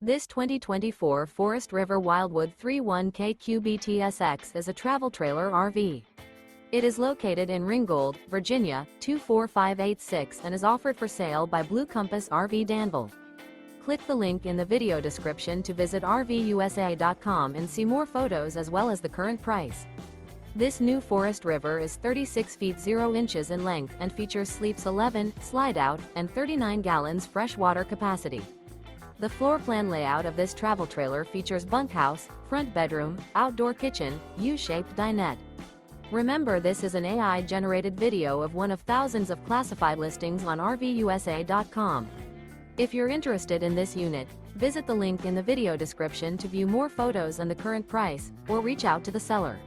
This 2024 Forest River Wildwood 31KQBTSX is a travel trailer RV. It is located in Ringgold, Virginia, 24586 and is offered for sale by Blue Compass RV Danville. Click the link in the video description to visit RVUSA.com and see more photos as well as the current price. This new Forest River is 36 feet 0 inches in length and features sleeps 11, slide-out, and 39 gallons fresh water capacity. The floor plan layout of this travel trailer features bunkhouse, front bedroom, outdoor kitchen, U-shaped dinette. Remember, this is an AI-generated video of one of thousands of classified listings on RVUSA.com. If you're interested in this unit, visit the link in the video description to view more photos and the current price, or reach out to the seller.